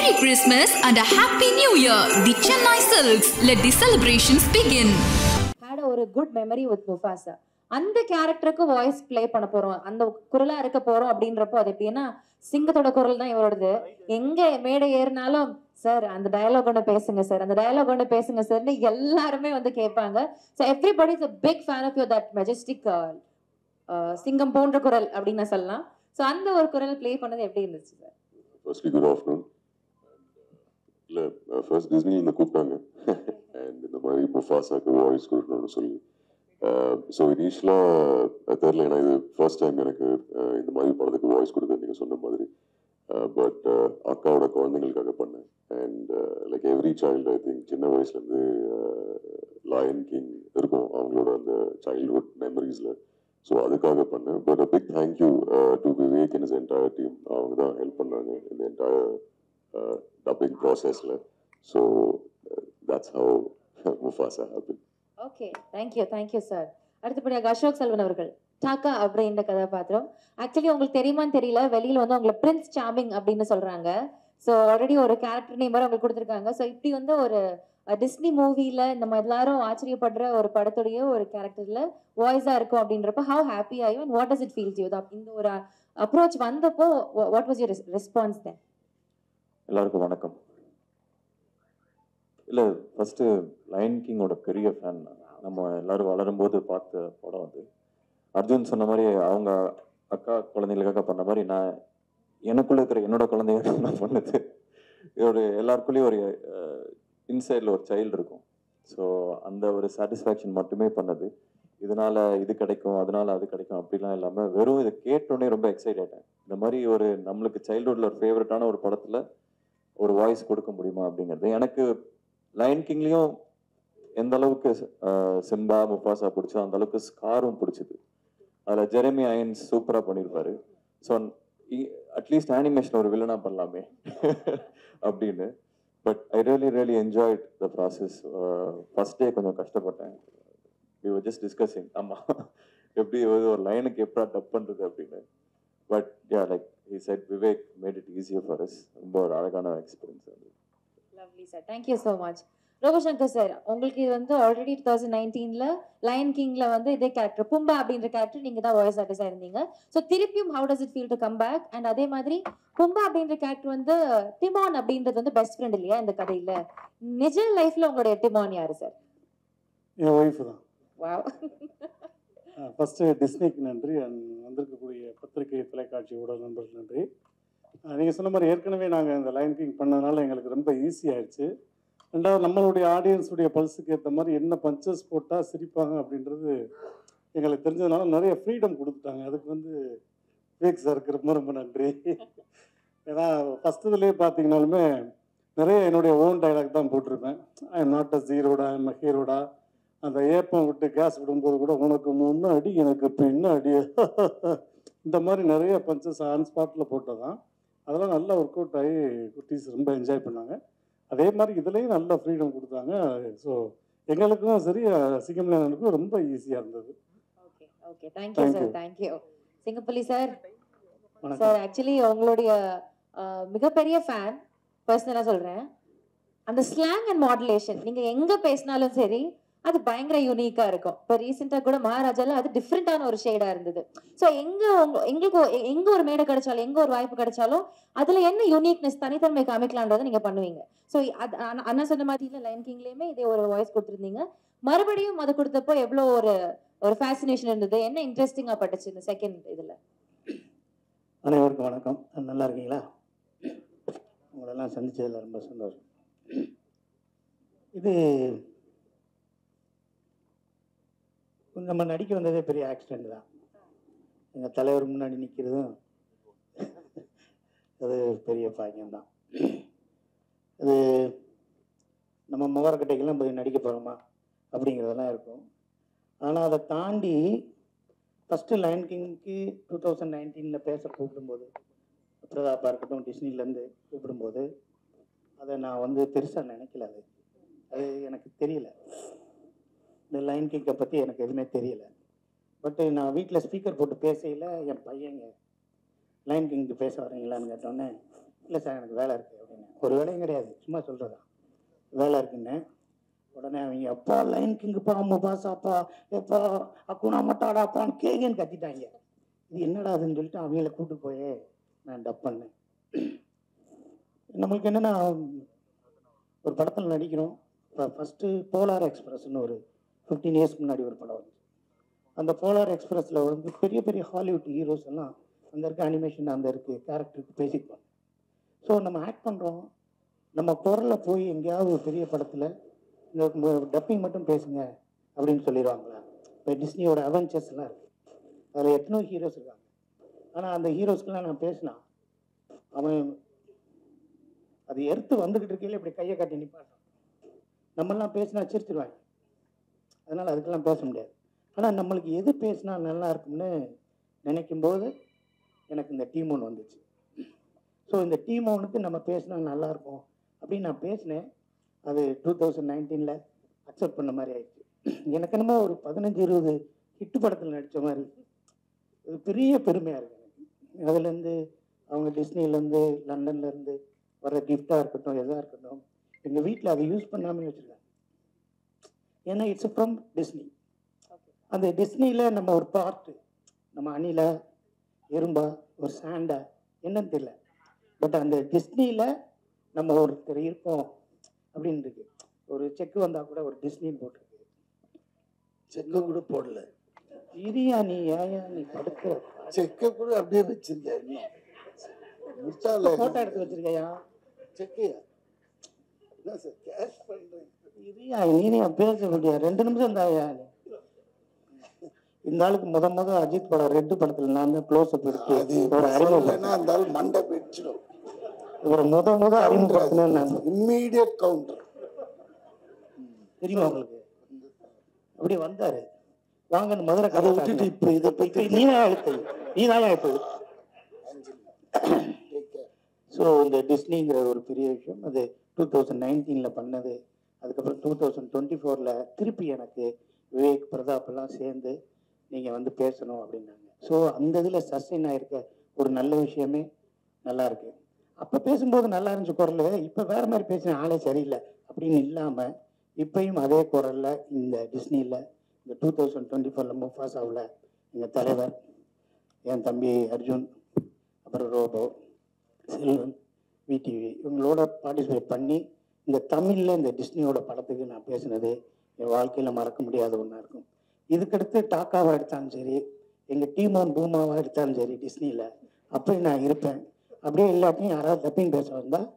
Merry Christmas and a Happy New Year. The Chennai Silks. Let the celebrations begin. Had a good memory with Mufasa. அந்த கேரக்டருக்கு voice play பண்ண போறோம், அந்த குரலா இருக்க போறோம் அப்படின்றப்போ அது எப்படின்னா சிங்கத்தோட குரல் தான் இவரோடது. எங்க மேடை ஏறினாலும் சார் அந்த டயலாக் ஒன்று பேசுங்க சார், அந்த டயலாக் ஒன்று பேசுங்க சார்னு எல்லாருமே வந்து கேட்பாங்க. So everybody is a big fan of you, that majestic சிங்கம் போன்ற குரல் அப்படின்னு சொல்லலாம். ஸோ அந்த ஒரு குரல் ப்ளே பண்ணது எப்படி இருந்துச்சு சார்? Firstly good afternoon. இல்லை ஃபர்ஸ்ட் டிஸ்னியில் கூப்பிட்டாங்க அண்ட் இந்த மாதிரி முஃபாசாக்கு வாய்ஸ் கொடுக்கணும்னு சொல்லி. ஸோ இனிஷியலாக தெரில, ஏன்னா இது ஃபர்ஸ்ட் டைம் எனக்கு இந்த மாதிரி படத்துக்கு வாய்ஸ் கொடுக்க நீங்கள் சொன்ன மாதிரி. பட் அக்காவோட குழந்தைங்களுக்காக பண்ணேன். And like every child, I think சின்ன வயசுலேருந்து லயன் கிங் இருக்கும் அவங்களோட அந்த சைல்ட்ஹுட் மெமரிஸில். ஸோ அதுக்காக பண்ணேன். But a big thank you to Vivek and his entire team. அவங்க தான் ஹெல்ப் பண்ணாங்க இந்த என்டையர் டப்பிங் ப்ராசஸில். So that's how Mufasa happen. Okay, thank you sir. அடுத்தபடியாக அசோக் செல்வன் அவர்கள் டாக்கா அப்படின்ற கதாபாத்திரம். ஆக்சுவலி உங்களுக்கு தெரியுமான்னு தெரியல, வெளியில வந்து உங்களை பிரின்ஸ் சார்மிங் அப்படின்னு சொல்றாங்க. ஸோ ஆல்ரெடி ஒரு கேரக்டர் நேம் உங்களுக்கு கொடுத்துருக்காங்க. ஸோ இப்படி வந்து ஒரு டிஸ்னி மூவில நம்ம எல்லாரும் ஆச்சரியப்படுற ஒரு படத்துடைய ஒரு கேரக்டர்ல வாய்ஸா இருக்கும் அப்படின்றப்ப how happy are you and what does it feel to you? இந்த ஒரு அப்ரோச் வந்தப்போ வாட் வாஸ் யுவர் ரெஸ்பான்ஸ் தென்? எல்லாருக்கும் வணக்கம். இல்லை, ஃபஸ்ட்டு லயன் கிங்கோட பெரிய ஃபேன். நம்ம எல்லோரும் வளரும்போது பார்த்த படம் அது. அர்ஜுன் சொன்ன மாதிரி அவங்க அக்கா குழந்தைங்களுக்காக பண்ண மாதிரி நான் எனக்குள்ளே இருக்கிற என்னோட குழந்தைங்க நான் பண்ணது. ஒரு எல்லாருக்குள்ளேயும் ஒரு இன்சைடில் ஒரு சைல்டு இருக்கும். ஸோ அந்த ஒரு சாட்டிஸ்ஃபேக்ஷன் மட்டுமே பண்ணது. இதனால் இது கிடைக்கும், அதனால் அது கிடைக்கும் அப்படிலாம் இல்லாமல் வெறும் இதை கேட்டோடனே ரொம்ப எக்ஸைட் ஆகிட்டேன். இந்த மாதிரி ஒரு நம்மளுக்கு சைல்டுஹுட்டில் ஒரு ஃபேவரட்டான ஒரு படத்தில் ஒரு வாய்ஸ் கொடுக்க முடியுமா அப்படிங்கிறது. எனக்கு லயன் கிங்லேயும் எந்த அளவுக்கு சிம்பா முஃபாசா பிடிச்சோ அந்த அளவுக்கு ஸ்காரும் பிடிச்சிது. அதில் ஜெரமி ஐயன்ஸ் சூப்பராக பண்ணியிருப்பாரு. ஸோ அட்லீஸ்ட் அனிமேஷன் ஒரு வில்லனாக பண்ணலாமே அப்படின்னு. But I really enjoyed the process. First day கொஞ்சம் கஷ்டப்பட்டேன். வி வர் ஜஸ்ட் டிஸ்கஸிங், ஆமாம் எப்படி ஒரு லைனுக்கு எப்படா டப் பண்ணுறது அப்படின்னு. But yeah, like he said Vivek made it easier for us. ரொம்ப ஒரு அழகான எக்ஸ்பீரியன்ஸ் அது. Lovely sir, thank you so much. Robo Shankar sir, உங்களுக்கு இது வந்து ஆல்ரெடி 2019ல லயன் கிங்ல வந்து இதே கேரக்டர் பும்பா அப்படின்ற கேரக்டர் நீங்க தான் வாய்ஸ் ஆர்டிஸ்டா இருந்தீங்க. ஸோ திருப்பியும் how does it feel to come back? And அதே மாதிரி பும்பா அப்படின்ற கேரக்டர் வந்து டிமான் அப்படின்றது வந்து பெஸ்ட் ஃப்ரெண்ட் இல்லையா இந்த கதையில? நிஜ லைஃப்ல உங்களுடைய டிமான் யாரு சார்? என் ஒய்ஃப் தான். வாவ். ஃபர்ஸ்ட் டிஸ்னிக்கு நன்றி, அண்ட் வந்திருக்கக்கூடிய பத்திரிகை தொலைக்காட்சியோட நண்பர்கள் நன்றி. நீங்கள் சொன்ன மாதிரி ஏற்கனவே நாங்கள் இந்த லயன் கிங் பண்ணதுனால எங்களுக்கு ரொம்ப ஈஸி ஆயிடுச்சு. ரெண்டாவது நம்மளுடைய ஆடியன்ஸுடைய பல்ஸுக்கு ஏற்ற மாதிரி என்ன பஞ்சஸ் போட்டால் சிரிப்பாங்க அப்படின்றது எங்களுக்கு தெரிஞ்சதுனால நிறைய ஃப்ரீடம் கொடுத்துட்டாங்க. அதுக்கு வந்து விவேக் சாருக்கு ரொம்ப ரொம்ப நன்றி. ஏன்னா ஃபஸ்ட்டு இதுலேயே பார்த்தீங்கன்னாலுமே நிறைய என்னுடைய ஓன் டைலாக் தான் போட்டிருப்பேன். ஐ எம் நாட் அ ஜீரோடா, ஐ எம் அ ஹீரோடா. அந்த ஏப்பம் விட்டு கேஸ் விடும்போது கூட உனக்கு முன்ன அடி எனக்கு பின்ன அடி இந்த மாதிரி நிறைய பஞ்சஸ் ஆன் ஸ்பாட்டில் போட்டதான். அதெல்லாம் நல்லா ஒர்க் அவுட் ஆகி குட்டீஸ் ரொம்ப என்ஜாய் பண்ணாங்க. அதே மாதிரி இதுலேயும் நல்ல ஃப்ரீடம் கொடுத்தாங்க. ஸோ எங்களுக்கும் சரி சிங்கம்லேனுக்கும் ரொம்ப ஈஸியாக இருந்தது. Okay okay, thank you sir, thank you. சிங்கப்பள்ளி சார், சார் ஆக்சுவலி உங்களுடைய மிகப்பெரிய ஃபேன், பர்சனலாக சொல்கிறேன். அந்த ஸ்லாங் அண்ட் மாடுலேஷன் நீங்கள் எங்கே பேசினாலும் சரி அது பயங்கர யூனிக்கா இருக்கும். இப்போ ரீசெண்டாக கூட மகாராஜால அது டிஃப்ரெண்டான ஒரு ஷேடா இருந்தது. ஸோ எங்களுக்கு எங்க ஒரு மேடை கிடைச்சாலும் எங்க ஒரு வாய்ப்பு கிடைச்சாலும் அதுல என்ன யூனிக்னஸ், தனித்தன்மை காமிக்கலான்றதை நீங்க பண்ணுவீங்க. ஸோ அண்ணா சொன்ன மாதிரி லயன் கிங்லயுமே இதே ஒரு வாய்ஸ் கொடுத்துருந்தீங்க. மறுபடியும் அது கொடுத்தப்போ எவ்வளோ ஒரு ஃபேசினேஷன் இருந்தது, என்ன இன்ட்ரெஸ்டிங்கா பட்டுச்சு இந்த செகண்ட் இதுல? அனைவருக்கும் வணக்கம். நல்லா இருக்கீங்களா? உங்களெல்லாம் சந்திச்சதில் ரொம்ப சந்தோஷம். இது நம்ம நடிக்க வந்ததே பெரிய ஆக்சிடெண்ட் தான். எங்கள் தலைவர் முன்னாடி நிற்கிறதும் அது பெரிய பாக்கியம்தான். அது நம்ம முகரக்கட்டைக்கெல்லாம் போய் நடிக்க போகிறோமா அப்படிங்கிறதெல்லாம் இருக்கும். ஆனால் அதை தாண்டி ஃபஸ்ட்டு லயன் கிங்க்கு 2019 பேச கூப்பிடும்போது, பிரதாப்பா இருக்கட்டும் டிஸ்னிலேருந்து கூப்பிடும்போது அதை நான் வந்து பெருசாக நினைக்கல. அது எனக்கு தெரியல. இந்த லயன் கிங்கை பற்றி எனக்கு எதுவுமே தெரியல. பட்டு நான் வீட்டில் ஸ்பீக்கர் போட்டு பேசையில் என் பையங்க லயன் கிங்க்கு பேச வரீங்களான்னு கேட்டோன்னே, இல்லை சார் எனக்கு வேலை இருக்குது அப்படின்னு. ஒரு வேலையும் கிடையாது, சும்மா சொல்கிறதா வேலை இருக்குன்னு. உடனே அவங்க அப்பா லைன் கிங்குப்பா முபாசாப்பா எப்பா அக்குனா மட்டாடாப்பான்னு கேகன்னு கத்திட்டாங்க. இது என்னடா அதுன்னு சொல்லிட்டு அவங்கள கூப்பிட்டு போய் நான் டப் பண்ணேன். நம்மளுக்கு என்னென்னா ஒரு படத்தில் நடிக்கிறோம். இப்போ ஃபஸ்ட்டு போலார் எக்ஸ்பிரஸ்ன்னு ஒரு 15 இயர்ஸ்க்கு முன்னாடி ஒரு படம் வந்துச்சு. அந்த போலார் எக்ஸ்பிரஸில் வந்து பெரிய பெரிய ஹாலிவுட் ஹீரோஸ் எல்லாம் அங்கே இருக்க அனிமேஷன் அந்த இருக்கு கேரக்டருக்கு பேசிக்குவாங்க. ஸோ நம்ம ஆக்ட் பண்ணுறோம், நம்ம குரலில் போய் எங்கேயாவது ஒரு பெரிய படத்தில் இந்த டப்பிங் மட்டும் பேசுங்க அப்படின்னு சொல்லிடுவாங்களா? இப்போ டிஸ்னியோட அவெஞ்சர்ஸ்லாம் இருக்குது, அதில் எத்தனோ ஹீரோஸ் இருக்காங்க. ஆனால் அந்த ஹீரோஸ்க்கெலாம் நான் பேசினா அவன் அது எடுத்து வந்துக்கிட்டு இருக்கையில் இப்படி கையை காட்டி நிற்பாட்டான். நம்மளாம் பேசினா சிரிச்சிருவாங்க, அதனால் அதுக்கெல்லாம் பேச முடியாது. ஆனால் நம்மளுக்கு எது பேசினா நல்லா இருக்கும்னு நினைக்கும்போது எனக்கு இந்த டீம் ஒன்று வந்துச்சு. ஸோ இந்த டீம் ஒன்றுக்கு நம்ம பேசினா நல்லாயிருக்கும் அப்படின்னு நான் பேசினேன். அது 2019 அக்செப்ட் பண்ண மாதிரி ஆயிடுச்சு. எனக்கு என்னமோ ஒரு 15-20 ஹிட்டு படத்தில் நடித்த மாதிரி இது பெரிய பெருமையாக இருக்குது எனக்கு. அதுலேருந்து அவங்க டிஸ்னிலேருந்து லண்டன்லேருந்து வர கிஃப்டாக இருக்கட்டும் எதாக இருக்கட்டும் எங்கள் வீட்டில் அதை யூஸ் பண்ணாமல் வச்சுருக்காங்க. ஏன்னா இட்ஸ் ஃப்ரம் டிஸ்னி. அந்த டிஸ்னியில் நம்ம ஒரு பார்ட்டு, நம்ம அணிலா எறும்பா ஒரு சாண்டா என்னன்னு தெரியல, பட் அந்த டிஸ்னியில் நம்ம ஒருத்தர் இருப்போம் அப்படின்னு இருக்கு. ஒரு செக்கு வந்தால் கூட ஒரு டிஸ்னின்னு போட்டிருக்கு, செக்கை கூட போடல. இரியா நீ ஏயா நீ படுக்கிற செக்கை கூட அப்படியே வச்சிருக்கேன். ஃபோட்டோ எடுத்து வச்சிருக்கையா? செக்கையா என்ன சார் கேஷ் பண்ணுறேன். இரியா நீ பேச முடியா 2 நிமிஷம் தாயா. இந்த ஆளுக்கு முத அஜித் படம் ரெட்டு படத்தில் நான் தான் க்ளோஸ் அப் எடுத்து ஒரு அறிமுகம், அந்த ஆள் மண்டை பிடிச்சிடும். ஒரு முத அறிமுகம் நான் இம்மீடியட் கவுண்டர் தெரியுமா உங்களுக்கு? அப்படி வந்தாரு வாங்கன்னு மதுரை அதை கதை விட்டுட்டு இப்போ இதை பற்றி நீதான் எடுத்து. ஸோ இந்த டிஸ்னிங்கிற ஒரு பெரிய விஷயம் அது 2019 பண்ணது. அதுக்கப்புறம் 2024 திருப்பி எனக்கு விவேக் பிரதாப் எல்லாம் சேர்ந்து நீங்கள் வந்து பேசணும் அப்படின்னாங்க. ஸோ அந்த இதில் சஸ்டெயின் ஆகிருக்க ஒரு நல்ல விஷயமே நல்லா இருக்கு. அப்போ பேசும்போது நல்லா இருந்துச்சு குரல், இப்போ வேற மாதிரி பேசின ஆளே சரியில்லை அப்படின்னு இல்லாமல் இப்பயும் அதே குரலில் இந்த டிஸ்னியில் இந்த 2024 முஃபாசாவில் எங்கள் தலைவர் என் தம்பி அர்ஜுன் அப்புறம் ரோபோ செல்வன் விடிவி இவங்களோட பார்ட்டிசிபேட் பண்ணி இந்த தமிழில் இந்த டிஸ்னியோட படத்துக்கு நான் பேசினது என் வாழ்க்கையில் மறக்க முடியாத ஒன்றா இருக்கும். இதுக்கடுத்து டாக்காவாக எடுத்தாலும் சரி, எங்கள் டீமோன் பூமாவாக எடுத்தாலும் சரி டிஸ்னியில் அப்படி நான் இருப்பேன். அப்படியே இல்லாட்டியும் யாராவது டப்பிங் பேச வந்தால்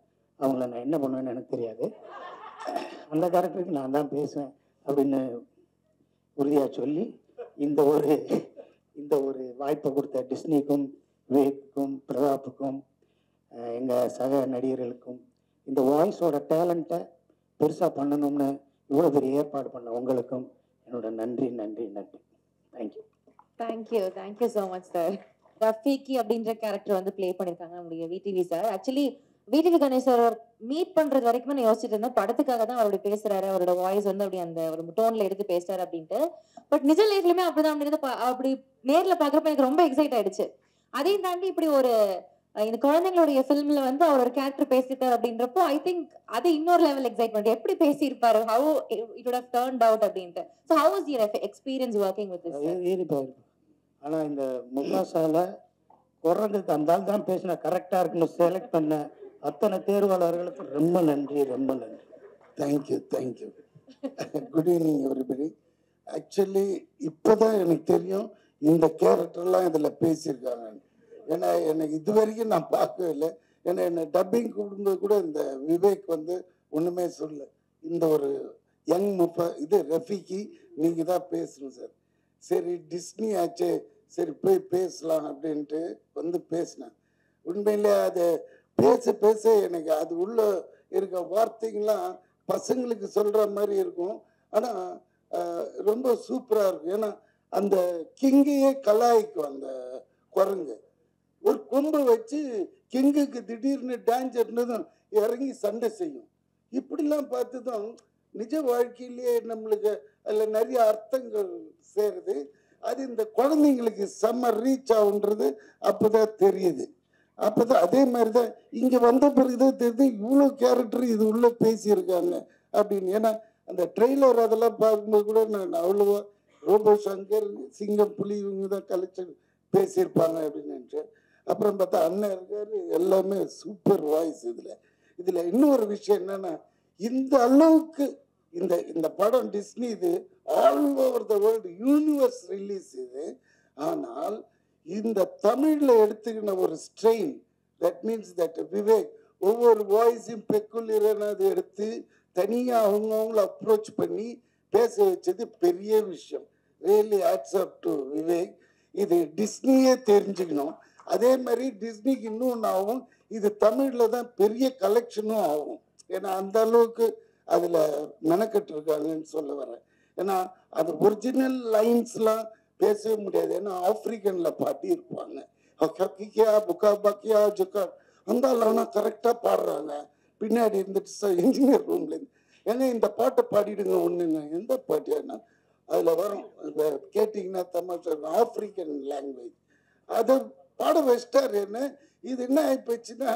அவங்கள நான் என்ன பண்ணுவேன்னு எனக்கு தெரியாது, அந்த கேரக்டருக்கு நான் தான் பேசுவேன் அப்படின்னு உறுதியாக சொல்லி இந்த ஒரு வாய்ப்பை கொடுத்த டிஸ்னிக்கும் விவேக்குக்கும் பிரதாப்புக்கும் எங்கள் சக நடிகர்களுக்கும் இந்த வாய்ஸோட டேலண்ட்டை பெருசாக பண்ணணும்னு இவ்வளோ பெரிய ஏற்பாடு பண்ண உங்களுக்கும் என்னோட நன்றி. Thank you so much sir. Rafiki அப்படின்ற கேரக்டர் வந்து ப்ளே பண்ணியிருக்காங்க நம்முடைய VTV sir. Actually VTV Ganesh sir meet பண்றது வரைக்கும் நான் யோசிச்சுட்டு இருந்தேன், படத்துக்காக தான் அவருடைய பேசுறாரு, அவரோட வாய்ஸ் வந்து அப்படி அந்த ஒரு டோன்ல எடுத்து பேசுறாரு அப்படின்ட்டு. பட் நிஜ லைஃப்லயுமே அப்படிதான் அப்படின்றது அப்படி நேர்ல பாக்குறப்ப எனக்கு ரொம்ப எக்ஸைட் ஆயிடுச்சு. அதையும் தாண்டி இப்படி ஒரு இந்த குழந்தைங்களுடைய ஃபிலிம்ல வந்து அவர் ஒரு கேரக்டர் பேசிட்டார் அப்படின்றப்போ ஐ திங்க் அது இன்னொரு லெவல் எக்ஸைட்மெண்ட். எப்படி பேசியிருப்பாரு, how it would have turned out அப்படின்ட்டு. So how was your experience working with this? ஆனால் இந்த முஃபாசால குரங்குக்கு அந்த ஆள் தான் பேசினா கரெக்டாக இருக்குன்னு செலக்ட் பண்ண அத்தனை தேர்வாளர்களுக்கு ரொம்ப நன்றி. Thank you. Good evening everybody. Actually இப்போ தான் எனக்கு தெரியும் இந்த கேரக்டர்லாம் இதில் பேசியிருக்காங்க. ஏன்னா எனக்கு இது வரைக்கும் நான் பார்க்கவே இல்லை. ஏன்னா என்னை டப்பிங் கூப்பிடும்போது கூட இந்த விவேக் வந்து ஒன்றுமே சொல்ல, இந்த ஒரு யங் ரஃபீக்கி நீங்கள் தான் பேசணும் சார். சரி டிஸ்னி ஆச்சு, சரி போய் பேசலாம் அப்படின்ட்டு வந்து பேசினேன். உண்மையிலே அது பேச எனக்கு அது உள்ள இருக்க வார்த்தைங்கள்லாம் பசங்களுக்கு சொல்கிற மாதிரி இருக்கும். ஆனால் ரொம்ப சூப்பராக இருக்கும். ஏன்னா அந்த கிங்கையே கலாய்க்கும் அந்த குரங்கு. ஒரு கொம்பை வச்சு கிங்குக்கு திடீர்னு டேஞ்சர்னதும் இறங்கி சண்டை செய்யும். இப்படிலாம் பார்த்து தான் நிஜ வாழ்க்கையிலேயே நம்மளுக்கு அதில் நிறைய அர்த்தங்கள் சேருது. அது இந்த குழந்தைங்களுக்கு செம்ம ரீச் ஆகுன்றது அப்போதான் தெரியுது. அப்போதான் அதே மாதிரி தான் இங்கே வந்த பிறகுதான் தெரியுது இவ்வளோ கேரக்டர் இது உள்ளே பேசியிருக்காங்க அப்படின்னு. ஏன்னா அந்த ட்ரெய்லர் அதெல்லாம் பார்க்கும்போது கூட நான் அவ்வளோவா ரோபோ சங்கர், சிங்கம், புலி இவங்க தான் கலெக்ஷன் பேசியிருப்பாங்க அப்படின்னு நினச்சேன். அப்புறம் பார்த்தா அண்ணன் இருக்காரு, எல்லாமே சூப்பர் வாய்ஸ். இதில் இன்னொரு விஷயம் என்னன்னா, இந்த அளவுக்கு இந்த படம் டிஸ்னி இது all over the world universe release இது. ஆனால் இந்த தமிழில் எடுத்துக்கின ஒரு strain, that means that Vivek ஒவ்வொரு வாய்ஸையும் பெக்குலியரான அது எடுத்து தனியாக அவங்கவுங்கள அப்ரோச் பண்ணி பேச வச்சது பெரிய விஷயம். Really hats off to Vivek. இது டிஸ்னியே தெரிஞ்சுக்கணும். அதே மாதிரி டிஸ்னிக்கு இன்னொன்று ஆகும், இது தமிழில் தான் பெரிய கலெக்ஷனும் ஆகும். ஏன்னா அந்த அளவுக்கு அதில் மெனக்கட்டு இருக்காங்கன்னு சொல்ல வரேன். ஏன்னா அது ஒரிஜினல் லைன்ஸ்லாம் பேசவே முடியாது. ஏன்னா ஆப்ரிக்கனில் பாட்டி இருப்பாங்க, புக்கா பக்கியா ஜுக்கா அந்த ஆனால் கரெக்டாக பாடுறாங்க. பின்னாடி இருந்துட்டு இன்ஜினியர் ரூம்லேருந்து ஏன்னா இந்த பாட்டை பாடிடுங்க ஒன்றுங்க. எந்த பாட்டியானா அதில் வரும், இந்த கேட்டிங்கன்னா தமிழ் ஆப்ரிக்கன் லாங்குவேஜ் அதை பாட வச்சிட்டாரு. என்ன இது என்ன ஆகிப்போச்சுன்னா,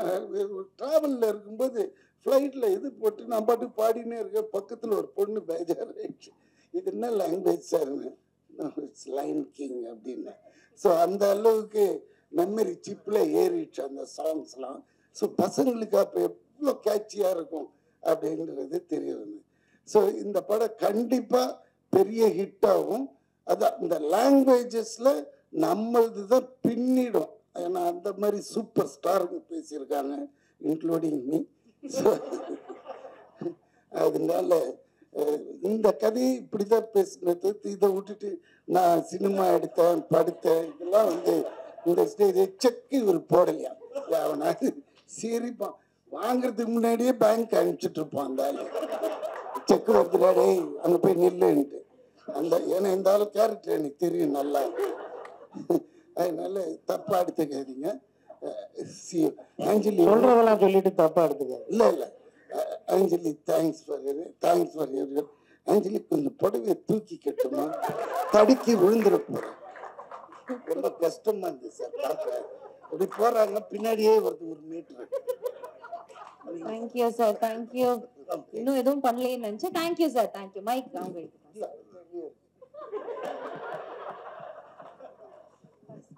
ட்ராவலில் இருக்கும்போது ஃப்ளைட்டில் இது போட்டு நான் பாட்டு பாடினே இருக்கேன். பக்கத்தில் ஒரு பொண்ணு பேஜாராயிடுச்சு, இது என்ன லாங்குவேஜ் சார்னு. இட்ஸ் லைன் கிங் அப்படின்னு. ஸோ அந்த அளவுக்கு மெமரி சிப்பில் ஏறிடுச்சு அந்த சாங்ஸ்லாம். ஸோ பசங்களுக்கு அப்போ எவ்வளோ கேட்சியாக இருக்கும் அப்படின்றது தெரியுது. ஸோ இந்த படம் கண்டிப்பாக பெரிய ஹிட் ஆகும். அதான் இந்த லாங்குவேஜஸில் நம்மளது தான் பின்னிடும். ஏன்னா அந்த மாதிரி சூப்பர் ஸ்டாருங்க பேசியிருக்காங்க, இன்க்ளூடிங் மீ. ஸோ அதனால இந்த கதையை இப்படி தான் பேசுனது. இதை விட்டுட்டு நான் சினிமா எடுத்தேன், படுத்தேன், இதெல்லாம் இந்த ஸ்டேஜ் செக்கு இவர் போடலையா அவனா சிரிப்பான். வாங்குறதுக்கு முன்னாடியே பேங்க் அனுப்பிச்சிட்டு இருப்பான் அந்த ஆள். செக்கு வருதுடாடே அங்கே போய் நில்லுன்ட்டு. ஏன்னா இந்த ஆள் கேரக்டர் எனக்கு தெரியும் நல்லா. அதனால தப்பா எடுத்துக்காதீங்க. ஆஞ்சலி சொல்றதெல்லாம் சொல்லிட்டு தப்பா எடுத்துக்க. இல்லை ஆஞ்சலி தேங்க்ஸ் ஃபார் ஆஞ்சலி கொஞ்சம் புடவையை தூக்கி கட்டுமா, தடுக்கி விழுந்துட போறேன். ரொம்ப கஷ்டமா இருந்துச்சு சார் பார்க்க. இப்படி போறாங்க பின்னாடியே வருது ஒரு மீட்டர். Thank you sir, thank you. இன்னும் எதுவும் பண்ணலைன்னு நினைச்சேன். Thank you sir, thank you. மைக் அவங்க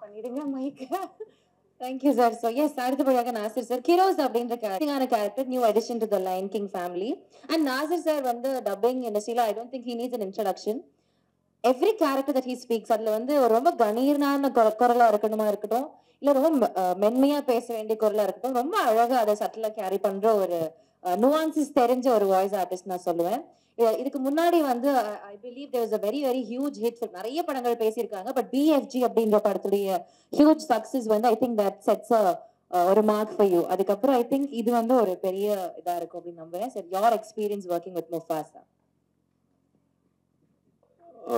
பண்ணிடுங்க mike. Thank you sir. So yes, அடுத்தபடியாக நாசர் சார். கிரோஸ் அப்படின்ற character, new addition to the lion king family. And Nassar sir dubbing இண்டஸ்ட்ரியில் I don't think he needs an introduction. Every character that he speaks அதில் ரொம்ப கணீர்னான குரலாக இருக்கட்டும், இல்லை ரொம்ப மென்மையாக பேச வேண்டிய குரலாக இருக்கட்டும், ரொம்ப அழகாக அதை சட்டிலாக கேரி பண்ணுற ஒரு நுவான்சஸ் தெரிஞ்ச ஒரு வாய்ஸ் ஆர்டிஸ்ட் நான் சொல்லுவேன். இதுக்கு முன்னாடி I believe there was a very very huge hit. நிறைய படங்கள் பேசியிருக்காங்க. பட் BFG அப்படின்ற படத்துடைய huge success I think that sets ஒரு மார்க் ஃபார் யூ. அதுக்கப்புறம் ஐ திங்க் இது ஒரு பெரிய இதா இருக்கும் அப்படின்னு நம்புறேன். Sir, your experience working with Mufasa.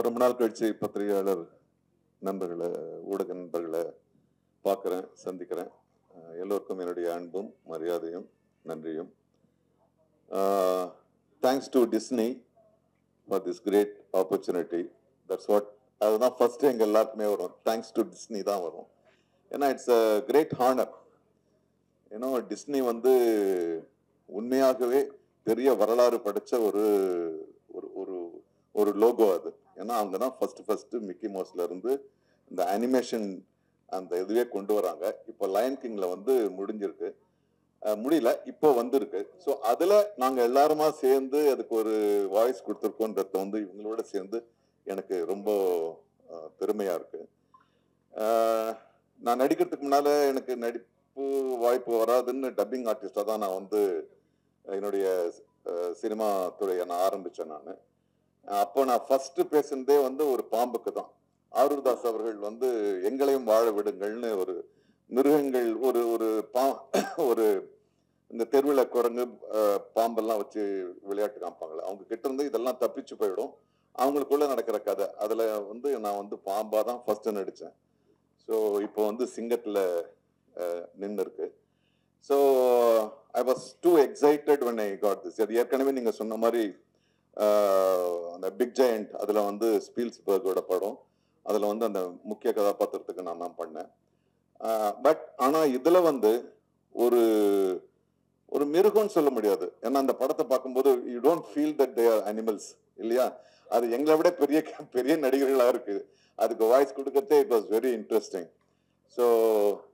ரொம்ப நாள் கழிச்சு பத்திரிகையாளர் நண்பர்களை, ஊடக நண்பர்களை பார்க்குறேன், சந்திக்கிறேன். எல்லோருக்கும் என்னுடைய அன்பும் மரியாதையும் நன்றியும். Thanks to Disney for this great opportunity. That's what அதுதான் ஃபர்ஸ்ட் எங்க எல்லாருக்குமே வரும். தேங்க்ஸ் டு டிஸ்னி தான் வரும். ஏன்னா இட்ஸ் அ கிரேட் ஹானர். ஏன்னா டிஸ்னி உண்மையாகவே பெரிய வரலாறு படைச்ச ஒரு ஒரு ஒரு லோகோ அது. ஏன்னா அவங்க தான் ஃபர்ஸ்ட் மிக்கி மவுஸ்ல இருந்து இந்த அனிமேஷன் அந்த இதுவே கொண்டு வராங்க. இப்போ லயன் கிங்ல முடிஞ்சிருக்கு, முடியல, இப்போ வந்திருக்கு. ஸோ அதில் நாங்கள் எல்லாருமா சேர்ந்து அதுக்கு ஒரு வாய்ஸ் கொடுத்துருக்கோன்றத இவங்களோட சேர்ந்து எனக்கு ரொம்ப பெருமையாக இருக்கு. நான் நடிக்கிறதுக்கு முன்னால் எனக்கு நடிப்பு வாய்ப்பு வராதுன்னு டப்பிங் ஆர்டிஸ்டாக தான் நான் என்னுடைய சினிமா துறையை நான் ஆரம்பித்தேன். நான் அப்போ நான் ஃபர்ஸ்ட் பேசுனதே ஒரு பாம்புக்கு தான். ஆரூர்தாஸ் அவர்கள் எங்களையும் வாழ விடுங்கள்னு ஒரு மிருகங்கள் ஒரு இந்த தெருவில் குரங்கு பாம்பெல்லாம் வச்சு விளையாட்டு காமிப்பாங்களே, அவங்க கிட்ட இருந்து இதெல்லாம் தப்பிச்சு போயிடும். அவங்களுக்குள்ள நடக்கிற கதை அதில் நான் பாம்பா தான் ஃபர்ஸ்ட் நடித்தேன். ஸோ இப்போ சிங்கத்தில் நின்று இருக்கு. So I was two excited when I got this. அது ஏற்கனவே நீங்கள் சொன்ன மாதிரி அந்த பிக் ஜெயண்ட் அதில் ஸ்பீல்ஸ்பர்கோட படம், அதில் அந்த முக்கிய கதாபாத்திரத்துக்கு நான் தான் பண்ணேன். பட் ஆனால் இதில் வந்து ஒரு ஒரு மிருகம்னு சொல்ல முடியாது. ஏன்னா அந்த படத்தை பார்க்கும்போது you don't feel that they are animals இல்லையா? அது எங்களை விட பெரிய பெரிய நடிகர்களாக இருக்குது. அதுக்கு வாய்ஸ் கொடுக்கறதே it was very interesting. So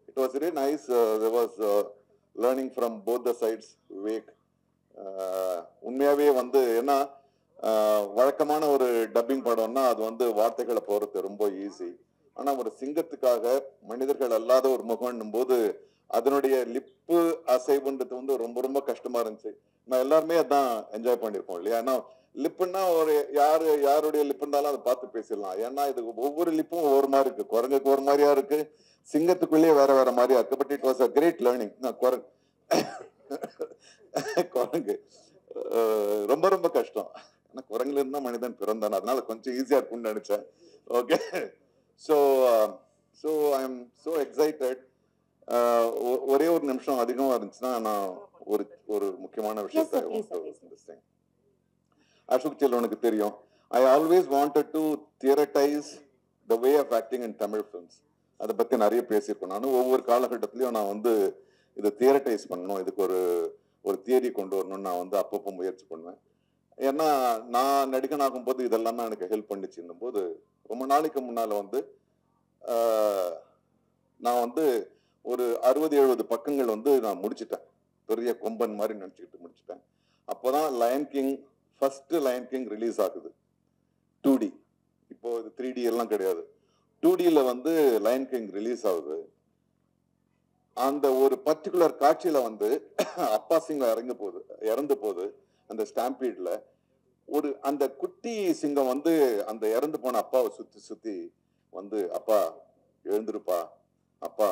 it was very nice. There was learning from both the sides. Vivek உண்மையாகவே வந்து ஏன்னா வழக்கமான ஒரு டப்பிங் படம்னா அது வந்து வார்த்தைகளை போகிறது ரொம்ப ஈஸி. ஆனால் ஒரு சிங்கத்துக்காக மனிதர்கள் அல்லாத ஒரு முகம்னும் போது அதனுடைய லிப்பு அசைவுன்றது வந்து ரொம்ப ரொம்ப கஷ்டமா இருந்துச்சு. நான் எல்லாருமே அதான் என்ஜாய் பண்ணியிருப்போம் இல்லையா? ஏன்னா லிப்புன்னா ஒரு யாருடைய லிப்பு இருந்தாலும் அதை பார்த்து பேசிடலாம். ஏன்னா இது ஒவ்வொரு லிப்பும் ஒவ்வொரு மாதிரி இருக்கு. குரங்குக்கு ஒரு மாதிரியா இருக்கு, சிங்கத்துக்குள்ளேயே வேற வேற மாதிரியா இருக்கு. But it was a great learning. குரங்கு ரொம்ப ரொம்ப கஷ்டம். ஏன்னா குரங்குல இருந்தா மனிதன் பிறந்தான், அதனால கொஞ்சம் ஈஸியா இருக்கும்னு நினைச்சேன். Okay, so I am so excited. ஒரே ஒரு நிமிஷம் அதிகமா இருந்துச்சுன்னா நான் ஒரு முக்கியமான விஷயத்தை அசோக் செல்வனுக்கு தெரியும். I always wanted to theorize the way of acting in Tamil films. அதை பற்றி நிறைய பேசியிருக்கேன். நானும் ஒவ்வொரு காலகட்டத்திலையும் நான் வந்து இதை தியரட்டைஸ் பண்ணணும், இதுக்கு ஒரு தியரி கொண்டு வரணும்னு நான் வந்து அப்பப்போ முயற்சி பண்ணுவேன். ஏன்னா நான் நடிகனாகும் போது இதெல்லாம் தான் எனக்கு ஹெல்ப் பண்ணிச்சுன்னும் போது ரொம்ப நாளைக்கு முன்னால் வந்து நான் வந்து ஒரு 60-70 பக்கங்கள் வந்து நான் முடிச்சுட்டேன். பெரிய கொம்பன் மாதிரி நினச்சிக்கிட்டு முடிச்சுட்டேன். அப்போதான் Lion King first Lion King release ஆகுது 2D. இப்போ இது 3D எல்லாம் கிடையாது. 2Dல வந்து லயன் கிங் ரிலீஸ் ஆகுது. அந்த ஒரு பர்டிகுலர் காட்சியில வந்து அப்பா சிங்கம் இறந்து போகுது அந்த ஸ்டாம்பீட்ல. அந்த குட்டி சிங்கம் வந்து அந்த இறந்து போன அப்பாவை சுத்தி சுத்தி வந்து அப்பா எழுந்திருப்பா, அப்பா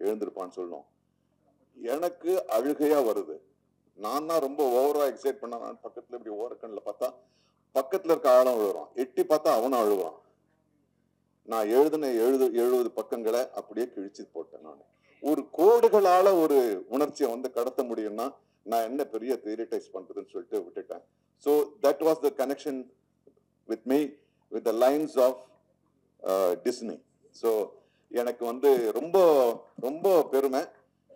எழுந்திருப்பான்னு சொல்லணும். எனக்கு அழுகையா வருது. நான் தான் ரொம்ப ஓவரா எக்ஸைட் பண்ண. பக்கத்துல இப்படி ஓரக்கண்ணில் பார்த்தா பக்கத்துல இருக்க ஆழம் விழுவான், எட்டி பார்த்தா அவனும் அழுவான். நான் எழுதின 70 பக்கங்களை அப்படியே கிழிச்சு போட்டேன். நான் ஒரு கோடுகளால ஒரு உணர்ச்சியை வந்து கடத்த முடியும்னா நான் என்ன பெரிய தியரிட்டைஸ் பண்றதுன்னு சொல்லிட்டு விட்டுட்டேன். So that was the connection with me with the lines of Disney. So எனக்கு வந்து ரொம்ப ரொம்ப பெருமை,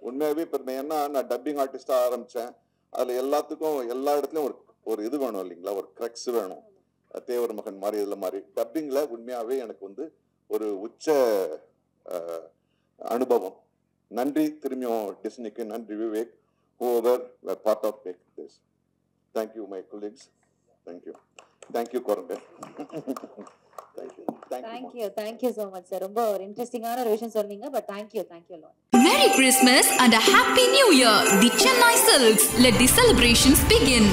உண்மையாகவே பெருமை. ஏன்னா நான் டப்பிங் ஆர்டிஸ்டாக ஆரம்பித்தேன். அதில் எல்லாத்துக்கும் எல்லா இடத்துலையும் ஒரு இது வேணும் இல்லைங்களா, ஒரு க்ரக்ஸ் வேணும். தேவர் மகன் மாதிரி இதில் மாதிரி டப்பிங்கில் உண்மையாகவே எனக்கு வந்து ஒரு உச்ச அனுபவம். நன்றி திரும்பியும் டிஸ்னிக்கு, நன்றி Vivek, whoever were part of making this. Thank you my colleagues. Thank you Koranga. Thank you so much sir. ரொம்ப ஒரு இன்ட்ரஸ்டிங்கான ஒரு விஷயம் சொன்னீங்க. But thank you a lot. Merry Christmas and a Happy New Year. The Chennai Silks. Let the celebrations begin.